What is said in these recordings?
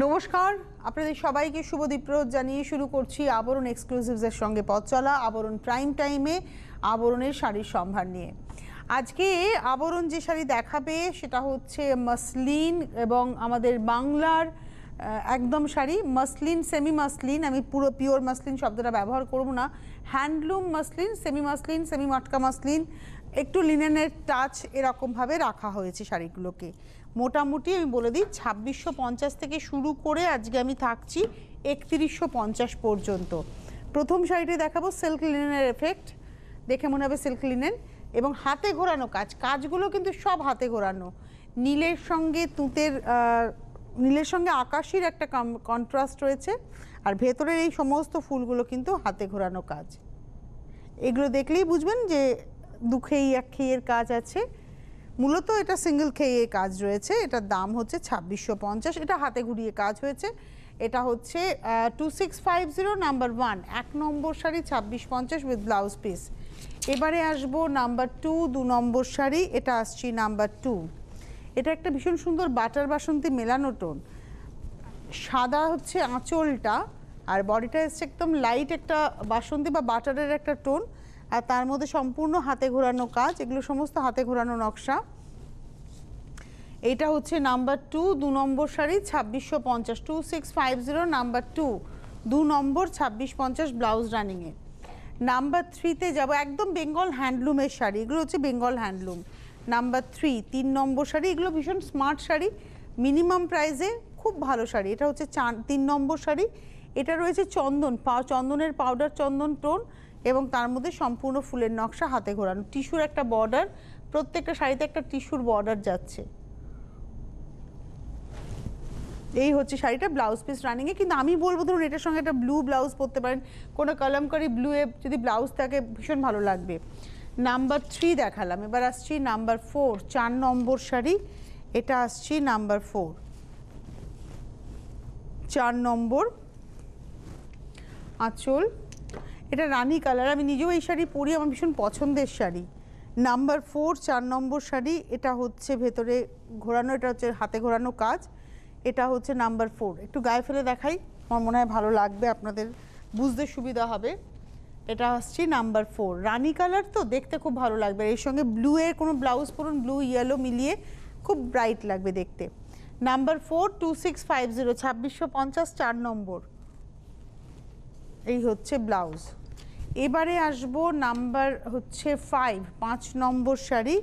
নমস্কার, আপনাদের সবাইকে শুভ দীপ্রহর জানিয়ে শুরু করছি আবরণ এক্সক্লুসিভসের সঙ্গে পথ চলা আবরণ প্রাইম টাইমে আবরণের শাড়ির সম্ভার নিয়ে। আজকে আবরণ যে শাড়ি দেখাবে সেটা হচ্ছে মসলিন এবং আমাদের বাংলার একদম শাড়ি মসলিন, সেমি মসলিন। আমি পুরো পিওর মসলিন শব্দটা ব্যবহার করব না, হ্যান্ডলুম মসলিন, সেমি মটকা মসলিন, একটু লিনেনের টাচ এরকমভাবে রাখা হয়েছে শাড়িগুলোকে। মোটামুটি আমি বলে দিই 2650 থেকে শুরু করে আজকে আমি থাকছি 3150 পর্যন্ত। প্রথম শাড়িটি দেখাবো সিল্ক লিনেনের এফেক্ট, দেখে মনে হবে সিল্ক লিনেন এবং হাতে ঘোরানো কাজ। কাজগুলো কিন্তু সব হাতে ঘোরানো, নীলের সঙ্গে তুঁতের নীলের সঙ্গে আকাশির একটা কন্ট্রাস্ট রয়েছে, আর ভেতরের এই সমস্ত ফুলগুলো কিন্তু হাতে ঘোরানো কাজ। এগুলো দেখলেই বুঝবেন যে দুখেই এক খেয়ের কাজ আছে। মূলত এটা সিঙ্গেল খেয়ে কাজ রয়েছে। এটার দাম হচ্ছে 2650। এটা হাতে ঘুরিয়ে কাজ হয়েছে। এটা হচ্ছে 2650 number 1, 1 number sari 2650 with blouse piece. এবারে আসবো নাম্বার 2, 2 নম্বর শাড়ি। এটা আসছি নাম্বার 2। এটা একটা ভীষণ সুন্দর বাটার বাসন্তী মেলানো টোন, সাদা হচ্ছে আঁচলটা, আর বডিটা এসছে একদম লাইট একটা বাসন্তী বা বাটারের একটা টোন, আর তার মধ্যে সম্পূর্ণ হাতে ঘোরানো কাজ। এগুলো সমস্ত হাতে ঘোরানো নকশা। এটা হচ্ছে নাম্বার 2, 2 নম্বর শাড়ি 2650, 2650 নাম্বার 2, 2 নম্বর 2650 ব্লাউজ রানিংয়ে। নাম্বার 3তে যাব, একদম বেঙ্গল হ্যান্ডলুমের শাড়ি। এগুলো হচ্ছে বেঙ্গল হ্যান্ডলুম। নাম্বার 3, 3 নম্বর শাড়ি। এগুলো ভীষণ স্মার্ট শাড়ি, মিনিমাম প্রাইসে খুব ভালো শাড়ি। এটা হচ্ছে 3 নম্বর শাড়ি। এটা রয়েছে চন্দন, চন্দনের পাউডার চন্দন টোন এবং তার মধ্যে সম্পূর্ণ ফুলের নকশা হাতে ঘোরানো, টিস্যুর একটা বর্ডার, প্রত্যেকটা শাড়িতে একটা টিস্যুর বর্ডার যাচ্ছে। এই হচ্ছে শাড়িটা ব্লাউজ পিস রানিংয়ে। কিন্তু আমি বলবো ধরুন এটার সঙ্গে একটা ব্লু ব্লাউজ পরতে পারেন, কোনো কলমকারি ব্লুয়ে যদি ব্লাউজ থাকে ভীষণ ভালো লাগবে। নাম্বার 3 দেখালাম, এবার আসছি নাম্বার 4, 4 নম্বর শাড়ি। এটা আসছি নাম্বার 4, 4 নম্বর আঁচল। এটা রানী কালার, আমি নিজেও এই শাড়ি পরি, আমার ভীষণ পছন্দের শাড়ি। নাম্বার 4, 4 নম্বর শাড়ি। এটা হচ্ছে ভেতরে ঘোরানো, এটা হচ্ছে হাতে ঘোরানো কাজ। এটা হচ্ছে নাম্বার 4। একটু গায়ে ফেলে দেখাই, আমার মনে হয় ভালো লাগবে, আপনাদের বুঝতে সুবিধা হবে। এটা আসছে নাম্বার 4, রানী কালার, তো দেখতে খুব ভালো লাগবে। এর সঙ্গে ব্লু এর কোনো ব্লাউজ পরুন, ব্লু ইয়েলো মিলিয়ে খুব ব্রাইট লাগবে দেখতে। নাম্বার 4, 2650, 2650, 4 নম্বর। এই হচ্ছে ব্লাউজ। এবারে আসবো নাম্বার হচ্ছে 5, 5 নম্বর শাড়ি।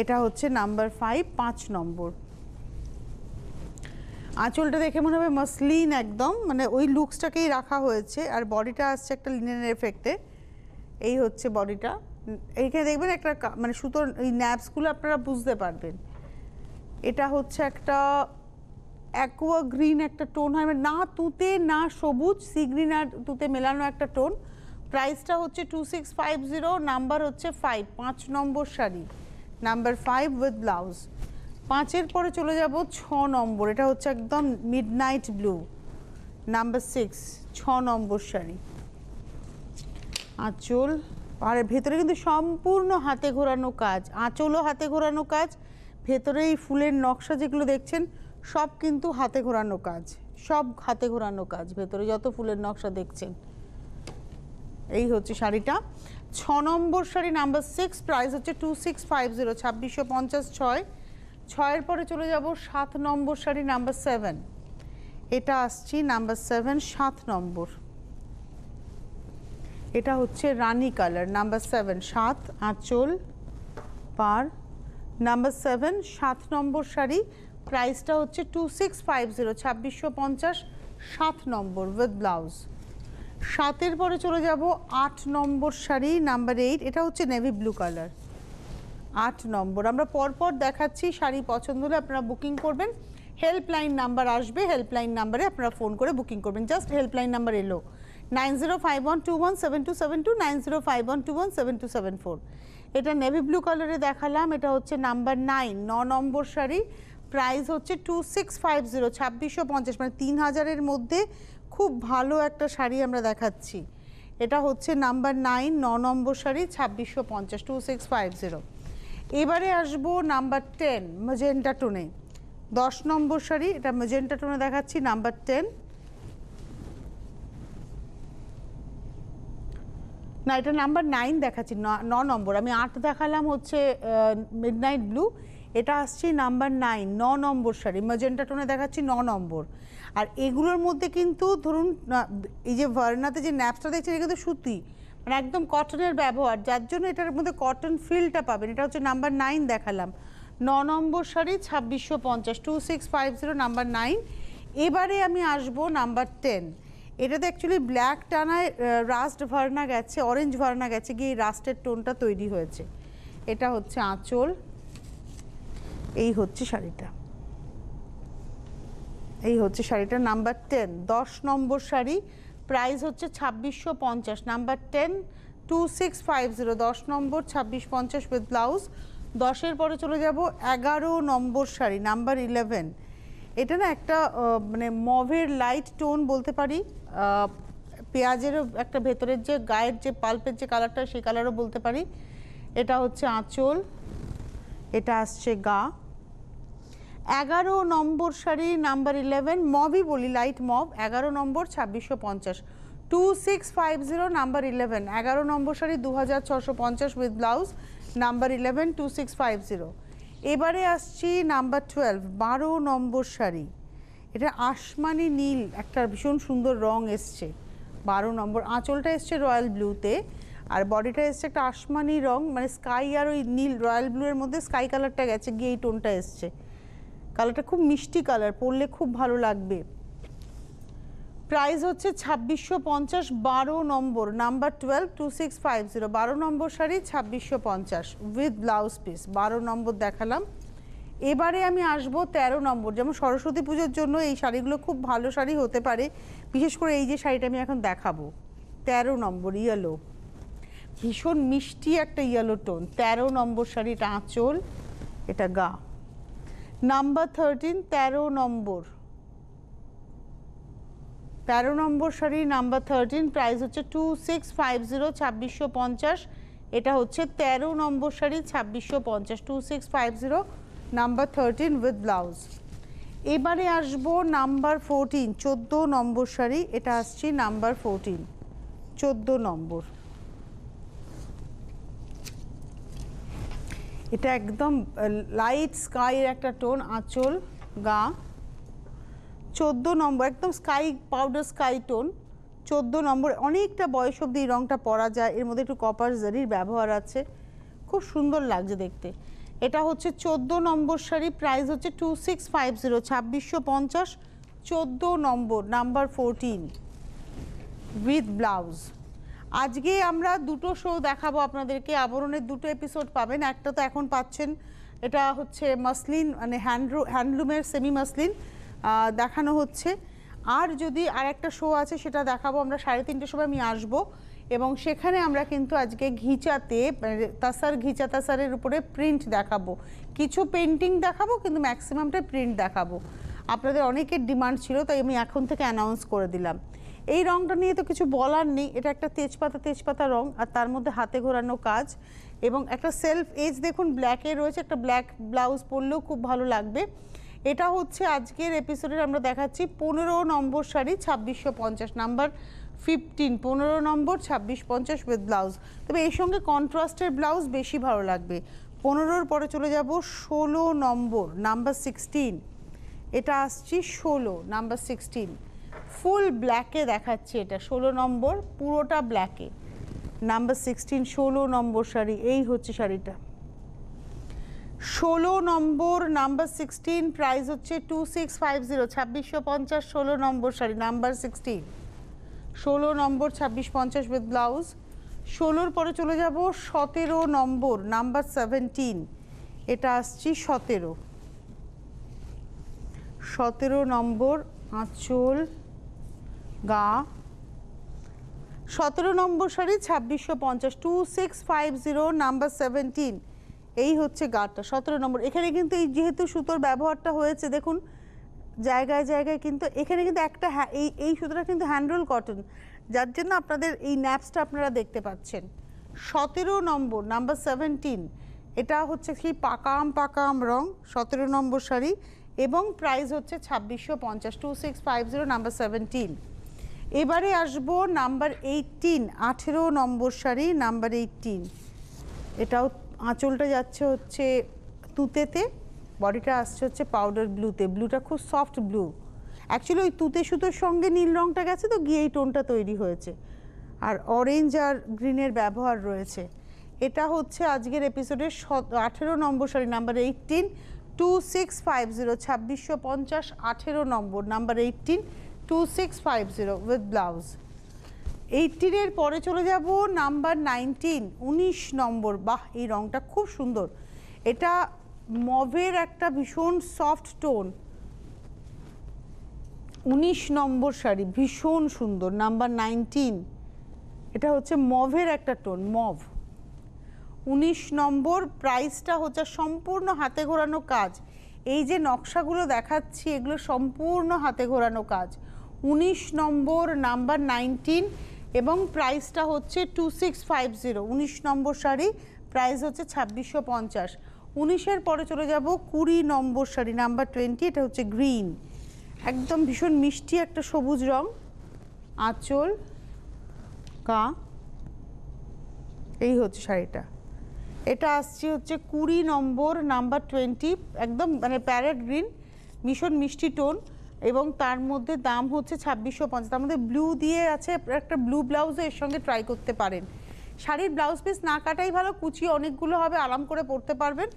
এটা হচ্ছে নাম্বার 5, 5 নম্বর। আঁচলটা দেখে মনে হবে মসলিন, একদম মানে ওই লুকসটাকেই রাখা হয়েছে, আর বডিটা আসছে একটা লিনেনের এফেক্টে। এই হচ্ছে বডিটা। এইখানে দেখবেন একটা মানে সুতোর এই ন্যাপসগুলো আপনারা বুঝতে পারবেন। এটা হচ্ছে একটা অ্যাকোয়া গ্রিন একটা টোন হয়, না তুতে না সবুজ, সি গ্রিন আর তুতে মেলানো একটা টোন। প্রাইসটা হচ্ছে 2650, নাম্বার হচ্ছে 5, 5 নম্বর শাড়ি, নাম্বার 5 উইথ ব্লাউজ। 5-এর পরে চলে যাব 6 নম্বর। এটা হচ্ছে একদম মিডনাইট ব্লু, নাম্বার 6, 6 নম্বর শাড়ি। আঁচল, আর ভেতরে কিন্তু সম্পূর্ণ হাতে ঘোরানো কাজ, আঁচলও হাতে ঘোরানো কাজ, ভেতরে এই ফুলের নকশা যেগুলো দেখছেন সব কিন্তু হাতে ঘোরানো কাজ, সব হাতে ঘোরানো কাজ, ভেতরে যত ফুলের নকশা দেখছেন। এই হচ্ছে শাড়িটা। 6 নম্বর শাড়ি, নাম্বার 6, প্রাইস হচ্ছে 2650, 2650, 6। 6-এর পরে চলে যাব 7 নম্বর শাড়ি, নাম্বার 7। এটা আসছি নাম্বার 7, 7 নম্বর। এটা হচ্ছে রানী কালার, নাম্বার 7, 7 আঁচল পার, নাম্বার 7, 7 নম্বর শাড়ি। প্রাইসটা হচ্ছে 2650, 2650, 7 নম্বর উইথ ব্লাউজ। 7-এর পরে চলে যাব 8 নম্বর শাড়ি, নাম্বার 8। এটা হচ্ছে নেভি ব্লু কালার, 8 নম্বর। আমরা পরপর দেখাচ্ছি, শাড়ি পছন্দ হলে আপনারা বুকিং করবেন। হেল্পলাইন নাম্বার আসবে, হেল্পলাইন নাম্বারে আপনারা ফোন করে বুকিং করবেন। জাস্ট হেল্পলাইন নাম্বার এলো 9051217272, 9051217274। এটা নেভি ব্লু কালারে দেখালাম। এটা হচ্ছে নাম্বার 9, 9 নম্বর শাড়ি। প্রাইস হচ্ছে 2650, 2650, মানে 3000-এর মধ্যে খুব ভালো একটা শাড়ি আমরা দেখাচ্ছি। এটা হচ্ছে নাম্বার 9, 9 নম্বর শাড়ি, 2650, 2650। এবারে আসবো নাম্বার 10, ম্যাজেন্টা টোনে। 10 নম্বর শাড়ি, এটা ম্যাজেন্টা টোনে দেখাচ্ছি, নাম্বার 10। না, এটা নাম্বার 9 দেখাচ্ছি, 9 নম্বর। আমি 8 দেখালাম হচ্ছে মিডনাইট ব্লু, এটা আসছে নাম্বার 9, 9 নম্বর শাড়ি, ম্যাজেন্টা টোনে দেখাচ্ছি 9 নম্বর। আর এগুলোর মধ্যে কিন্তু ধরুন এই যে ভার্নাতে যে ন্যাপসটা দেখছেন, এটা কিন্তু সুতি, মানে একদম কটনের ব্যবহার, যার জন্য এটার মধ্যে কটন ফিলটা পাবেন। এটা হচ্ছে নাম্বার 9 দেখালাম, 9 নম্বর শাড়ি, 2650, 2650, নাম্বার 9। এবারে আমি আসবো নাম্বার 10। এটাতে অ্যাকচুয়ালি ব্ল্যাক টানায় রাস্ট ভার্না গেছে, অরেঞ্জ ভার্না গেছে গিয়ে এই রাস্টের টোনটা তৈরি হয়েছে। এটা হচ্ছে আঁচল, এই হচ্ছে শাড়িটা, এই হচ্ছে শাড়িটা নাম্বার 10, 10 নম্বর শাড়ি, প্রাইস হচ্ছে 2650, নাম্বার 10, 2650, 10 নম্বর, 2650 উইথ ব্লাউজ। 10-এর পরে চলে যাব 11 নম্বর শাড়ি, নাম্বার 11। এটা না একটা মানে মভের লাইট টোন বলতে পারি, পেঁয়াজেরও একটা ভেতরের যে গায়ের যে পাল্পের যে কালারটা সেই কালারও বলতে পারি। এটা হচ্ছে আঁচল, এটা আসছে গা। 11 নম্বর শাড়ি, নাম্বার 11, মভই বলি, light mauve, 11 number, 2650, 2650, number 11, 11 number sari, 2650 with blouse, number 11, 2650। এবারে আসছি নাম্বার 12, 12 নম্বর শাড়ি, এটা আসমানি নীল, একটা ভীষণ সুন্দর রং এসছে, 12 নম্বর। আঁচলটা এসছে রয়্যাল ব্লুতে, আর বডিটা এসছে একটা আসমানি রং, মানে স্কাই আর ওই নীল রয়্যাল ব্লু এর মধ্যে স্কাই কালারটা গেছে গিয়ে এই টোনটা এসছে। কালারটা খুব মিষ্টি কালার, পরলে খুব ভালো লাগবে। প্রাইস হচ্ছে 2650, 12 নম্বর, নাম্বার 12, 2650, 12 নম্বর শাড়ি, 2650 উইথ ব্লাউজ পিস। 12 নম্বর দেখালাম। এবারে আমি আসবো 13 নম্বর। যেমন সরস্বতী পুজোর জন্য এই শাড়িগুলো খুব ভালো শাড়ি হতে পারে, বিশেষ করে এই যে শাড়িটা আমি এখন দেখাবো, 13 নম্বর, ইয়েলো, ভীষণ মিষ্টি একটা ইয়েলো টোন, 13 নম্বর শাড়ি, এটা আঁচল, এটা গা। নাম্বার 13, 13 নম্বর, 13 নম্বর শাড়ি, নাম্বার 13, প্রাইস হচ্ছে 2650, 2650, এটা হচ্ছে 13 নম্বর শাড়ি, 2650, 2650, নাম্বার 13 উইথ ব্লাউজ। এবারে আসবো নাম্বার 14, 14 নম্বর শাড়ি, এটা আসছে নাম্বার 14, 14 নম্বর। এটা একদম লাইট স্কাইয়ের একটা টোন, আঁচল, গা। 14 নম্বর, একদম স্কাই, পাউডার স্কাই টোন, 14 নম্বর। অনেকটা বয়স অবধি এই রঙটা পরা যায়, এর মধ্যে একটু কপার জারির ব্যবহার আছে, খুব সুন্দর লাগছে দেখতে। এটা হচ্ছে 14 নম্বর শাড়ি, প্রাইস হচ্ছে 2650, 2650, 14 নম্বর, নাম্বার 14 উইথ ব্লাউজ। আজকে আমরা দুটো শো দেখাবো আপনাদেরকে, আবরণের দুটো এপিসোড পাবেন। একটা তো এখন পাচ্ছেন, এটা হচ্ছে মাসলিন, মানে হ্যান্ডলুমের সেমি মাসলিন দেখানো হচ্ছে। আর যদি আর একটা শো আছে সেটা দেখাবো আমরা 3:30 সময় আমি আসবো, এবং সেখানে আমরা কিন্তু আজকে ঘিচাতে, তাসার, ঘিচা তাসারের উপরে প্রিন্ট দেখাবো, কিছু পেন্টিং দেখাবো, কিন্তু ম্যাক্সিমামটা প্রিন্ট দেখাবো। আপনাদের অনেকের ডিমান্ড ছিল, তাই আমি এখন থেকে অ্যানাউন্স করে দিলাম। এই রঙটা নিয়ে তো কিছু বলার নেই, এটা একটা তেজপাতা রঙ, আর তার মধ্যে হাতে ঘোরানো কাজ, এবং একটা সেলফ এজ দেখুন ব্ল্যাকে রয়েছে, একটা ব্ল্যাক ব্লাউজ পরলেও খুব ভালো লাগবে। এটা হচ্ছে আজকের এপিসোডের আমরা দেখাচ্ছি 15 নম্বর শাড়ি, 2650, নাম্বার 15, 15 নম্বর, 2650 উইথ ব্লাউজ। তবে এর সঙ্গে কন্ট্রাস্টের ব্লাউজ বেশি ভালো লাগবে। 15-র পরে চলে যাব 16 নম্বর, নাম্বার 16, এটা আসছি 16, নাম্বার 16, ফুল ব্ল্যাকে দেখাচ্ছি, এটা 16 নম্বর, পুরোটা ব্ল্যাকে, নাম্বার 16, 16 নম্বর শাড়ি, এই হচ্ছে শাড়িটা, 16 নম্বর, নাম্বার 16, প্রাইস হচ্ছে 2650, 2650, 16 নম্বর শাড়ি, নাম্বার 16, 16 নম্বর, 2650 উইথ ব্লাউজ। 16-র পরে চলে যাব 17 নম্বর, নাম্বার 17, এটা আসছি 17, 17 নম্বর, আঁচল, গা। 17 নম্বর শাড়ি, 2650, 2650, নাম্বার 17, এই হচ্ছে গাটা, 17 নম্বর। এখানে কিন্তু এই যেহেতু সুতোর ব্যবহারটা হয়েছে দেখুন জায়গায় জায়গায়, কিন্তু এখানে কিন্তু একটা এই সুতোটা কিন্তু হ্যান্ডরোল কটন, যার জন্য আপনাদের এই ন্যাপসটা আপনারা দেখতে পাচ্ছেন। 17 নম্বর, নাম্বার 17, এটা হচ্ছে কি পাকা আম রং, 17 নম্বর শাড়ি, এবং প্রাইস হচ্ছে 2650, 2650 নাম্বার 17। এবারে আসবো নাম্বার 18, 18 নম্বর শাড়ি নাম্বার 18। এটাও আঁচলটা যাচ্ছে হচ্ছে তুতেতে, বডিটা আসছে হচ্ছে পাউডার ব্লুতে। ব্লুটা খুব সফট ব্লু, অ্যাকচুয়ালি ওই তুতে সুতোর সঙ্গে নীল রঙটা গেছে তো গিয়ে এই টোনটা তৈরি হয়েছে, আর অরেঞ্জ আর গ্রিনের ব্যবহার রয়েছে। এটা হচ্ছে আজকের এপিসোডের 18 নম্বর শাড়ি নাম্বার 18, 2650, 2650, 18 নম্বর নাম্বার 18, 2650 উইথ ব্লাউজ। 18-এর পরে চলে যাব নাম্বার 19, 19 নম্বর। বাহ, এই রঙটা খুব সুন্দর, এটা মভের একটা ভীষণ সফট টোন। 19 নম্বর শাড়ি ভীষণ সুন্দর নাম্বার 19, এটা হচ্ছে মভের একটা টোন, মভ। 19 নম্বর, প্রাইসটা হচ্ছে সম্পূর্ণ হাতে ঘোরানো কাজ। এই যে নকশাগুলো দেখাচ্ছি এগুলো সম্পূর্ণ হাতে ঘোরানো কাজ। 19 নম্বর নাম্বার 19 এবং প্রাইসটা হচ্ছে 2650। 19 নম্বর শাড়ি, প্রাইস হচ্ছে 2650। 19-এর পরে চলে যাব 20 নম্বর শাড়ি নাম্বার 20, এটা হচ্ছে গ্রিন, একদম ভীষণ মিষ্টি একটা সবুজ রং। আঁচল কা, এই হচ্ছে শাড়িটা। এটা আসছে হচ্ছে 20 নম্বর নাম্বার 20, একদম মানে প্যারেট গ্রিন, ভীষণ মিষ্টি টোন এবং তার মধ্যে দাম হচ্ছে 2650। তার মধ্যে ব্লু দিয়ে আছে, একটা ব্লু ব্লাউজও এর সঙ্গে ট্রাই করতে পারেন। শাড়ির ব্লাউজ পিস না কাটাই ভালো, কুচি অনেকগুলো হবে, আরাম করে পরতে পারবেন।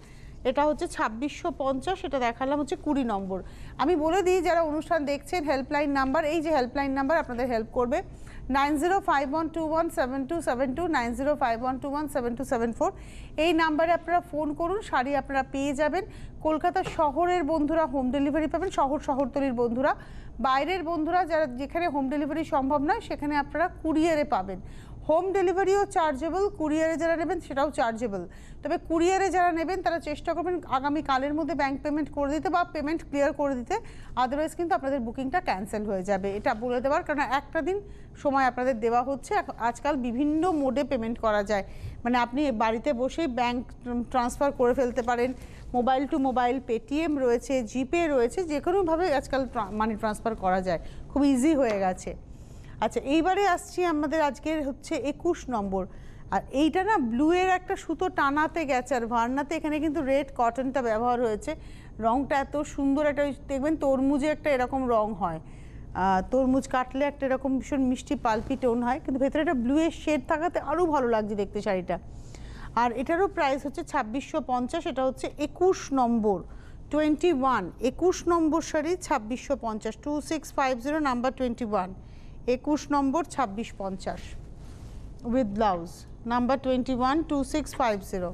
এটা হচ্ছে 2650, এটা দেখালাম হচ্ছে 20 নম্বর। আমি বলে দিই যারা অনুষ্ঠান দেখছেন হেল্পলাইন নাম্বার, এই যে হেল্পলাইন নাম্বার আপনাদের হেল্প করবে 9051217272, 9051217274। এই নাম্বারে আপনারা ফোন করুন, শাড়ি আপনারা পেয়ে যাবেন। কলকাতা শহরের বন্ধুরা হোম ডেলিভারি পাবেন, শহরতলির বন্ধুরা, বাইরের বন্ধুরা যারা যেখানে হোম ডেলিভারি সম্ভব নয় সেখানে আপনারা কুরিয়ারে পাবেন। হোম ডেলিভারিও চার্জেবল, কুরিয়ারে যারা নেবেন সেটাও চার্জেবল। তবে কুরিয়ারে যারা নেবেন তারা চেষ্টা করবেন আগামীকালের মধ্যে ব্যাংক পেমেন্ট করে দিতে বা পেমেন্ট ক্লিয়ার করে দিতে, আদারওয়াইজ কিন্তু আপনাদের বুকিংটা ক্যান্সেল হয়ে যাবে। এটা বলে দেওয়ার কারণ একটা দিন সময় আপনাদের দেওয়া হচ্ছে। আজকাল বিভিন্ন মোডে পেমেন্ট করা যায়, মানে আপনি বাড়িতে বসেই ব্যাংক ট্রান্সফার করে ফেলতে পারেন, মোবাইল টু মোবাইল, পেটিএম রয়েছে, জিপে রয়েছে, যে কোনোভাবে আজকাল মানি ট্রান্সফার করা যায়, খুব ইজি হয়ে গেছে। আচ্ছা, এইবারে আসছি আমাদের আজকের হচ্ছে 21 নম্বর। আর এইটা না ব্লুয়ের একটা সুতো টানাতে গেছে আর ভার্নাতে এখানে কিন্তু রেড কটনটা ব্যবহার হয়েছে। রঙটা এত সুন্দর, একটা দেখবেন তরমুজে একটা এরকম রং হয়, তরমুজ কাটলে একটা এরকম ভীষণ মিষ্টি পালপি টোন হয়, কিন্তু ভেতরে একটা ব্লুয়ের শেড থাকাতে আরও ভালো লাগছে দেখতে শাড়িটা। আর এটারও প্রাইস হচ্ছে 2650, এটা হচ্ছে 21 নম্বর 21, 21 নম্বর শাড়ি 2650, 2650 নাম্বার 21, 21 নম্বর 2650 উইথ ব্লাউজ নাম্বার 21, 2650।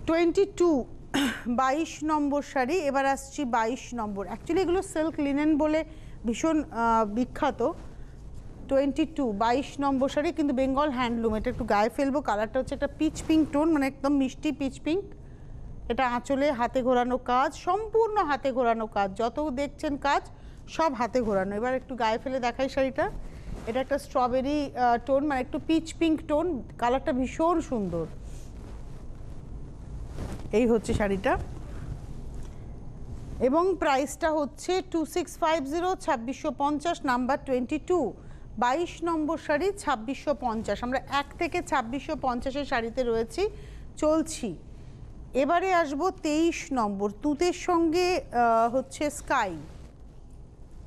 22, 22 নম্বর শাড়ি। এবার আসছি 22 নম্বর, অ্যাকচুয়ালি এগুলো সিল্ক লিনেন বলে ভীষণ বিখ্যাত। 22, 22 নম্বর শাড়ি কিন্তু বেঙ্গল হ্যান্ডলুম। এটা একটু গায়ে ফেলবো, কালারটা হচ্ছে একটা পিচ পিঙ্ক টোন, মানে একদম মিষ্টি পিচ পিঙ্ক। এটা আঁচলে হাতে ঘোরানো কাজ, সম্পূর্ণ হাতে ঘোরানো কাজ, যত দেখছেন কাজ সব হাতে ঘোরানো। এবার একটু গায়ে ফেলে দেখাই শাড়িটা। এটা একটা স্ট্রবেরি টোন, মানে একটু পিচ পিঙ্ক টোন, কালারটা ভীষণ সুন্দর। এই হচ্ছে শাড়িটা এবং প্রাইসটা হচ্ছে 2650, 2650 নাম্বার 22, 22 নম্বর শাড়ি 2650। আমরা 1 থেকে 2650-এর শাড়িতে রয়েছি, চলছি। এবারে আসবো 23 নম্বর, তুতের সঙ্গে হচ্ছে স্কাই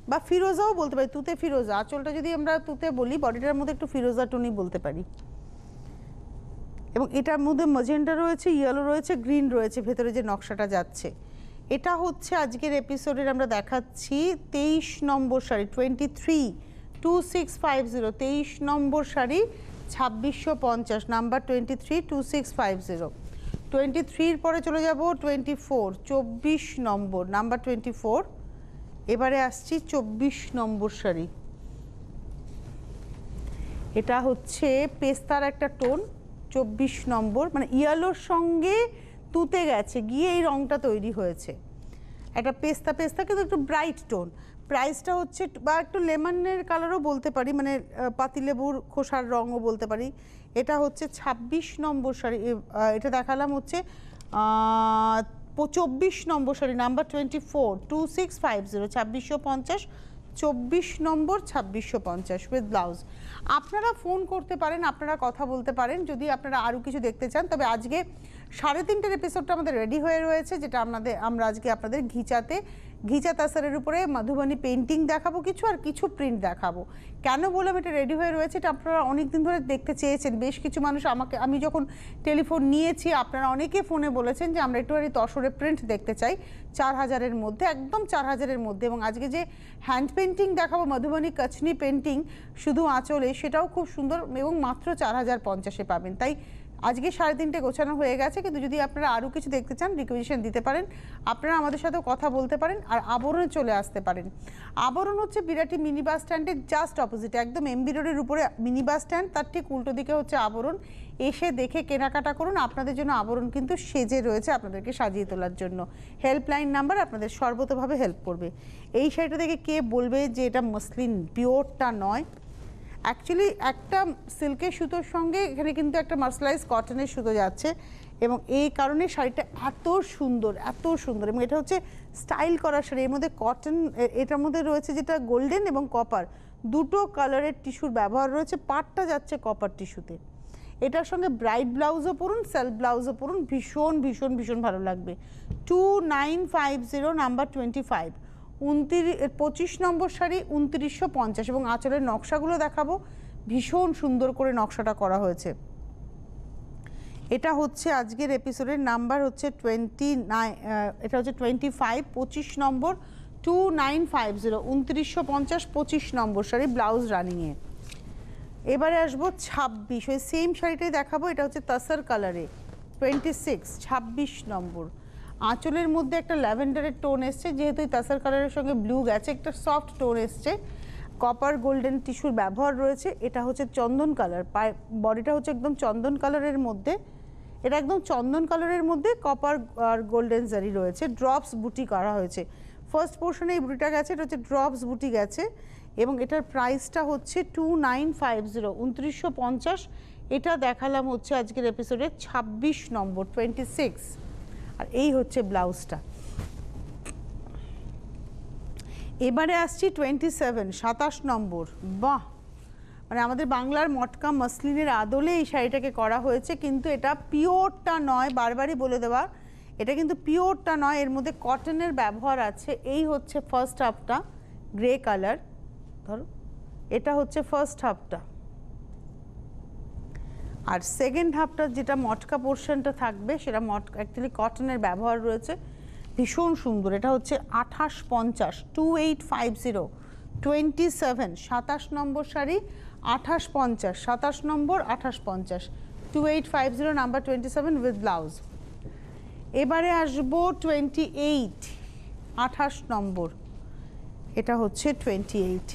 বা ফিরোজাও বলতে পারি, তুতে ফিরোজা। আঁচলটা যদি আমরা তুতে বলি, বডিটার মধ্যে একটু ফিরোজা টোনই বলতে পারি। এবং এটার মধ্যে ম্যাজেন্টা রয়েছে, ইয়েলো রয়েছে, গ্রিন রয়েছে, ভেতরে যে নকশাটা যাচ্ছে। এটা হচ্ছে আজকের এপিসোডের আমরা দেখাচ্ছি 23 নম্বর শাড়ি 23, 2650, 23 নম্বর শাড়ি 2650 নাম্বার 23, 2650। 23-র পরে চলে যাব 24, 24 নম্বর নাম্বার 24। এবারে আসছি 24 নম্বর শাড়ি। এটা হচ্ছে পেস্তার একটা টোন, 24 নম্বর, মানে ইয়েলোর সঙ্গে তুতে গেছে গিয়ে এই রঙটা তৈরি হয়েছে। একটা পেস্তা পেস্তা কিন্তু একটু ব্রাইট টোন। প্রাইসটা হচ্ছে বা একটু লেমনের কালারও বলতে পারি, মানে পাতিলেবুর খোসার রঙও বলতে পারি। এটা হচ্ছে 26 নম্বর শাড়ি। এটা দেখালাম হচ্ছে 24 নম্বর শাড়ি নাম্বার 24 2650 2650 24 নম্বর 2650 উইথ ব্লাউজ। আপনারা ফোন করতে পারেন, আপনারা কথা বলতে পারেন যদি আপনারা আরও কিছু দেখতে চান। তবে আজকে 3:30 এপিসোডটা আমাদের রেডি হয়ে রয়েছে, যেটা আমরা আজকে আপনাদের ঘিচা তাসারের উপরে মধুবনী পেন্টিং দেখাবো কিছু, আর কিছু প্রিন্ট দেখাবো। কেন বললাম এটা রেডি হয়ে রয়েছে, এটা আপনারা অনেক দিন ধরে দেখতে চেয়েছেন। বেশ কিছু মানুষ আমি যখন টেলিফোন নিয়েছি আপনারা অনেকে ফোনে বলেছেন যে আমরা একটুখানি তসরে প্রিন্ট দেখতে চাই 4000-এর মধ্যে, একদম 4000-এর মধ্যে। এবং আজকে যে হ্যান্ড পেন্টিং দেখাবো মধুবনী কচনি পেন্টিং শুধু আঁচলে, সেটাও খুব সুন্দর এবং মাত্র 4050-এ পাবেন। তাই আজকে 3:30 গোছানো হয়ে গেছে, কিন্তু যদি আপনারা আরও কিছু দেখতে চান রিকোয়েশন দিতে পারেন, আপনারা আমাদের সাথেও কথা বলতে পারেন, আর আবরণে চলে আসতে পারেন। আবরণ হচ্ছে বিরাটি মিনি বাস স্ট্যান্ডের জাস্ট অপোজিটে, একদম এমবি রোডের উপরে মিনি বাস স্ট্যান্ড, তার ঠিক উল্টো দিকে হচ্ছে আবরণ। এসে দেখে কেনাকাটা করুন, আপনাদের জন্য আবরণ কিন্তু সেজে রয়েছে আপনাদেরকে সাজিয়ে তোলার জন্য। হেল্পলাইন নাম্বার আপনাদের সর্বতোভাবে হেল্প করবে। এই শাড়িটা দেখে কে বলবে যে এটা মসলিন পিওরটা নয়? অ্যাকচুয়ালি একটা সিল্কের সুতোর সঙ্গে এখানে কিন্তু একটা মার্সেলাইজ কটনের সুতো যাচ্ছে, এবং এই কারণে শাড়িটা এত সুন্দর এবং এটা হচ্ছে স্টাইল করা শাড়ি। এর মধ্যে কটন, এটার মধ্যে রয়েছে যেটা গোল্ডেন এবং কপার, দুটো কালারের টিস্যুর ব্যবহার রয়েছে। পাটটা যাচ্ছে কপার টিস্যুতে। এটার সঙ্গে ব্রাইট ব্লাউজও পরুন, সেলফ ব্লাউজও পরুন, ভীষণ ভীষণ ভীষণ ভালো লাগবে। 2950 নাম্বার 25, 25 নম্বর শাড়ি 2950, এবং আঁচলের নকশাগুলো দেখাবো, ভীষণ সুন্দর করে নকশাটা করা হয়েছে। এটা হচ্ছে আজকের এপিসোডের নাম্বার হচ্ছে 29, এটা হচ্ছে 25, 25 নম্বর 2950, 2950, 25 নম্বর শাড়ি ব্লাউজ রানিংয়ে। এবারে আসবো 26, ওই সেম শাড়িটাই দেখাবো, এটা হচ্ছে তাসার কালারে 26, 26 নম্বর। আঁচলের মধ্যে একটা ল্যাভেন্ডারের টোন এসছে, যেহেতু তাসার কালারের সঙ্গে ব্লু গেছে, একটা সফট টোন এসছে, কপার গোল্ডেন টিস্যুর ব্যবহার রয়েছে। এটা হচ্ছে চন্দন কালার, বডিটা হচ্ছে একদম চন্দন কালারের মধ্যে, এটা একদম চন্দন কালারের মধ্যে কপার আর গোল্ডেন জারি রয়েছে, ড্রপস বুটি করা হয়েছে। ফার্স্ট পোর্শনে এই বুটিটা গেছে, এটা হচ্ছে ড্রপস বুটি গেছে, এবং এটার প্রাইসটা হচ্ছে 2950, 2950। এটা দেখালাম হচ্ছে আজকের এপিসোডে 26 নম্বর 26, আর এই হচ্ছে ব্লাউজটা। এবারে আসছি 27, 27 নম্বর। বাহ, মানে আমাদের বাংলার মটকা মসলিনের আদলে এই শাড়িটাকে করা হয়েছে, কিন্তু এটা পিওরটা নয়, বারবারই বলে দেওয়া, এটা কিন্তু পিওরটা নয়, এর মধ্যে কটনের ব্যবহার আছে। এই হচ্ছে ফার্স্ট হাফটা গ্রে কালার, ধরো এটা হচ্ছে ফার্স্ট হাফটা, আর সেকেন্ড হাফটা যেটা মটকা পোর্শনটা থাকবে সেটা অ্যাকচুয়ালি কটনের ব্যবহার রয়েছে, ভীষণ সুন্দর। এটা হচ্ছে 2850, 2850, 27, 27 নম্বর শাড়ি 2850, 27 নম্বর 2850, 2850 নাম্বার 27 উইথ ব্লাউজ। এবারে আসবো 28, 28 নম্বর, এটা হচ্ছে 28,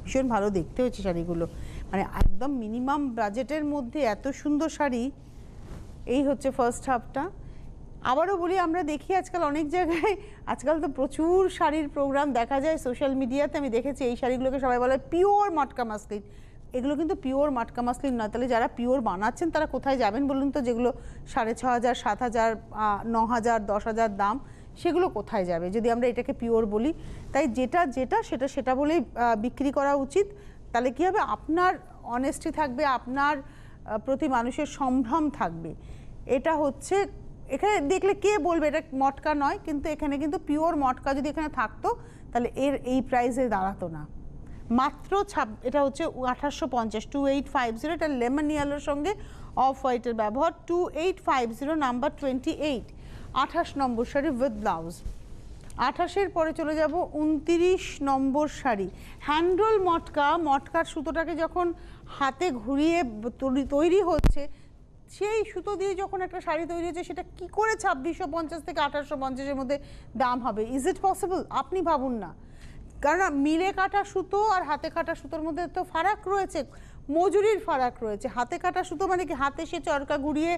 ভীষণ ভালো দেখতে হচ্ছে শাড়িগুলো, মানে একদম মিনিমাম বাজেটের মধ্যে এত সুন্দর শাড়ি। এই হচ্ছে ফার্স্ট হাফটা। আবারও বলি, আমরা দেখি আজকাল অনেক জায়গায়, আজকাল তো প্রচুর শাড়ির প্রোগ্রাম দেখা যায় সোশ্যাল মিডিয়াতে, আমি দেখেছি এই শাড়িগুলোকে সবাই বলে পিওর মটকা মাসলিন। এগুলো কিন্তু পিওর মটকা মাসলিন নয়। তাহলে যারা পিওর বানাচ্ছেন তারা কোথায় যাবেন বলুন তো? যেগুলো 6500, 7000, 9000, 10000 দাম, সেগুলো কোথায় যাবে যদি আমরা এটাকে পিওর বলি? তাই যেটা সেটা বলেই বিক্রি করা উচিত। তাহলে কী হবে, আপনার অনেস্টি থাকবে, আপনার প্রতি মানুষের সম্ভ্রম থাকবে। এটা হচ্ছে, এখানে দেখলে কে বলবে এটা মটকা নয়, কিন্তু এখানে কিন্তু পিওর মটকা যদি এখানে থাকতো তাহলে এই প্রাইসে দাঁড়াতো না। মাত্র এটা হচ্ছে 2850, 2850, এটা লেমন ইয়েলোর সঙ্গে অফ হোয়াইটের ব্যবহার, 2850 নাম্বার 28, 28 নম্বর শাড়ি উইথ ব্লাউজ। 28-এর পরে চলে যাব 29 নম্বর শাড়ি, হ্যান্ডরোল মটকার সুতোটাকে যখন হাতে ঘুরিয়ে তৈরি হচ্ছে, সেই সুতো দিয়ে যখন একটা শাড়ি তৈরি হচ্ছে, সেটা কি করে 2650 থেকে 2850-এর মধ্যে দাম হবে? Is it possible? আপনি ভাবুন না, কারণ মিলে কাটা সুতো আর হাতে কাটা সুতোর মধ্যে তো ফারাক রয়েছে, মজুরির ফারাক রয়েছে। হাতে কাটা সুতো মানে কি, হাতে সে চরকা ঘুরিয়ে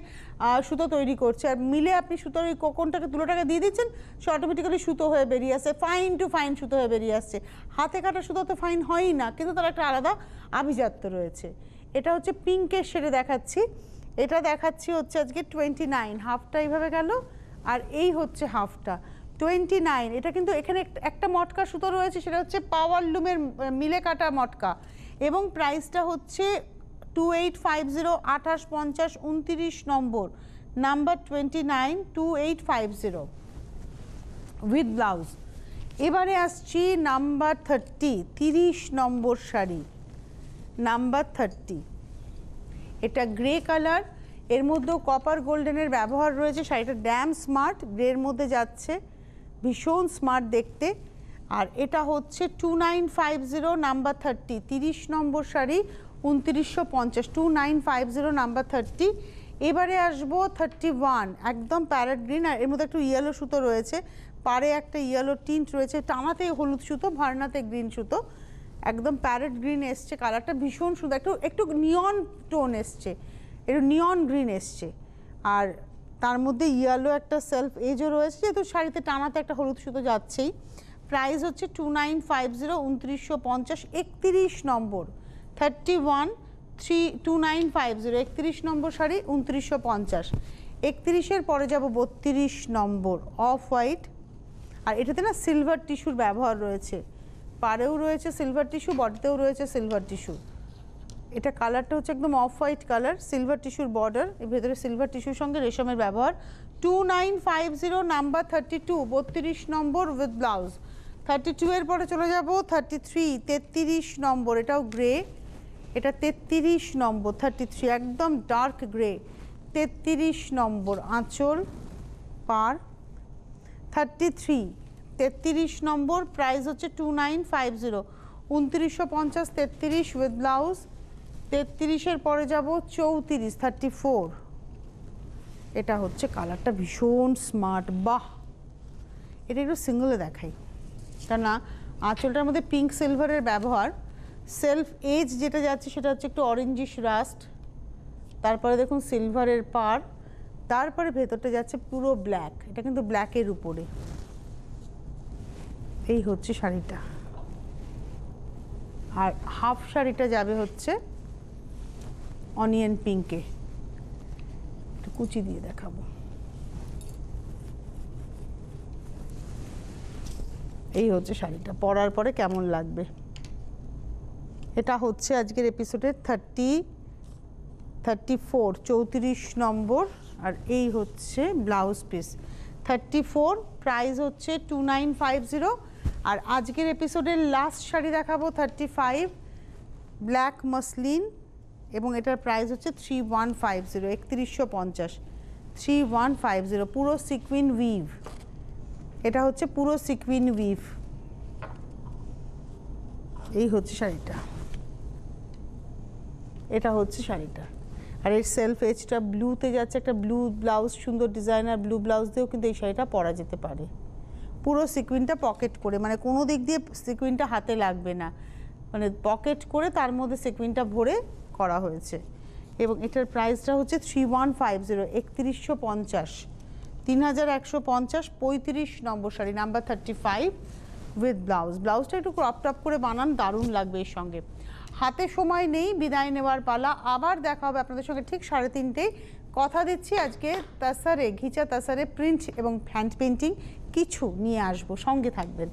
সুতো তৈরি করছে, আর মিলে আপনি সুতোর ওই কোকনটাকে তুলোটাকে দিয়ে দিচ্ছেন, সে অটোমেটিক্যালি সুতো হয়ে বেরিয়ে আসছে, ফাইন টু ফাইন সুতো হয়ে বেরিয়ে আসছে। হাতে কাটা সুতো তো ফাইন হয়ই না, কিন্তু তার একটা আলাদা আভিজাত্য রয়েছে। এটা হচ্ছে পিঙ্কের শেডে দেখাচ্ছি, এটা দেখাচ্ছি হচ্ছে আজকে 29, হাফটা এইভাবে গেল, আর এই হচ্ছে হাফটা 29। এটা কিন্তু এখানে একটা মটকা সুতো রয়েছে, সেটা হচ্ছে পাওয়ার লুমের মিলে কাটা মটকা, এবং প্রাইসটা হচ্ছে 2850, 2850, 29 নম্বর, নাম্বার 29, 2850 উইথ ব্লাউজ। এবারে আসছি নাম্বার 30, 30 নম্বর শাড়ি, নাম্বার 30। এটা গ্রে কালার, এর মধ্যেও কপার গোল্ডেনের ব্যবহার রয়েছে। শাড়িটা ড্যাম স্মার্ট, গ্রের মধ্যে যাচ্ছে, ভীষণ স্মার্ট দেখতে। আর এটা হচ্ছে 2950, নাম্বার 30, 30 নম্বর শাড়ি, 2950, 2950, নাম্বার 30। এবারে আসবো 31, একদম প্যারেট গ্রিন, আর এর মধ্যে একটু ইয়েলো সুতো রয়েছে, পাড়ে একটা ইয়েলো টিন্ট রয়েছে, টানাতে হলুদ সুতো, ভার্নাতে গ্রিন সুতো, একদম প্যারেট গ্রিন এসছে কালারটা, ভীষণ সুন্দর, একটু একটু নিয়ন টোন এসছে, একটু নিয়ন গ্রিন এসছে, আর তার মধ্যে ইয়েলো একটা সেলফ এজও রয়েছে, যেহেতু শাড়িতে টানাতে একটা হলুদ সুতো যাচ্ছেই। প্রাইস হচ্ছে 2950, 2950, 31 নম্বর, 31, 2950, 31 নম্বর শাড়ি, 2950। 31-এর পরে যাব 32 নম্বর, অফ হোয়াইট, আর এটাতে না সিলভার টিস্যুর ব্যবহার রয়েছে, পাড়েও রয়েছে সিলভার টিস্যু, বডিতেও রয়েছে সিলভার টিস্যু। এটা কালারটা হচ্ছে একদম অফ হোয়াইট কালার, সিলভার টিস্যুর বর্ডার, এর ভেতরে সিলভার টিস্যুর সঙ্গে রেশমের ব্যবহার। 2950, নাম্বার 32, 32 নম্বর উইথ ব্লাউজ। 32-এর পরে চলে যাব 33, 33 নম্বর, এটাও গ্রে, এটা 33 নম্বর, 33 একদম ডার্ক গ্রে, 33 নম্বর, আঁচল পার। 33, 33 নম্বর, প্রাইস হচ্ছে 2950, 2950, 33 উইথ ব্লাউজ। 33-এর পরে যাব 34, 34, এটা হচ্ছে কালারটা ভীষণ স্মার্ট, বাহ! এটা একটু সিঙ্গলে দেখাই, কেন না আঁচলটার মধ্যে পিঙ্ক সিলভারের ব্যবহার, সেলফ এজ যেটা যাচ্ছে সেটা হচ্ছে একটু অরেঞ্জিশ রাস্ট, তারপরে দেখুন সিলভারের পার, তারপরে ভেতরটা যাচ্ছে পুরো ব্ল্যাক, এটা কিন্তু ব্ল্যাকের উপরে। এই হচ্ছে শাড়িটা, আর হাফ শাড়িটা যাবে হচ্ছে অনিয়ন পিঙ্কে, একটু কুচি দিয়ে দেখাবো। এই হচ্ছে শাড়িটা, পরার পরে কেমন লাগবে। এটা হচ্ছে আজকের এপিসোডের 34, 34 নম্বর, আর এই হচ্ছে ব্লাউজ পিস। 34, প্রাইস হচ্ছে 2950। আর আজকের এপিসোডের লাস্ট শাড়ি দেখাবো 35, ব্ল্যাক মসলিন, এবং এটার প্রাইস হচ্ছে 3150, 3150, 3150, পুরো সিকুইন উইভ, এটা হচ্ছে পুরো সিকুইন উইভ। এই হচ্ছে শাড়িটা, এটা হচ্ছে শাড়িটা, আর এর সেলফ এজটা ব্লুতে যাচ্ছে, একটা ব্লু ব্লাউজ, সুন্দর ডিজাইনার ব্লু ব্লাউজ দিয়েও কিন্তু এই শাড়িটা পরা যেতে পারে। পুরো সিকুইনটা পকেট করে, মানে কোনো দিক দিয়ে সিকুইনটা হাতে লাগবে না, মানে পকেট করে তার মধ্যে সিকুইনটা ভরে করা হয়েছে। এবং এটার প্রাইসটা হচ্ছে 3150, 3150, 3150, 35 নম্বর শাড়ি, নাম্বার 35 উইথ ব্লাউজ। ব্লাউজটা একটু ক্রপ টপ করে বানান, দারুণ লাগবে এর সঙ্গে। হাতে সময় নেই, বিদায় নেওয়ার পালা, আবার দেখা হবে আপনাদের সঙ্গে ঠিক 3:30। কথা দিচ্ছি আজকে তাসারে, ঘিচা তাসারে প্রিন্ট এবং হ্যান্ড পেন্টিং কিছু নিয়ে আসবো, সঙ্গে থাকবেন।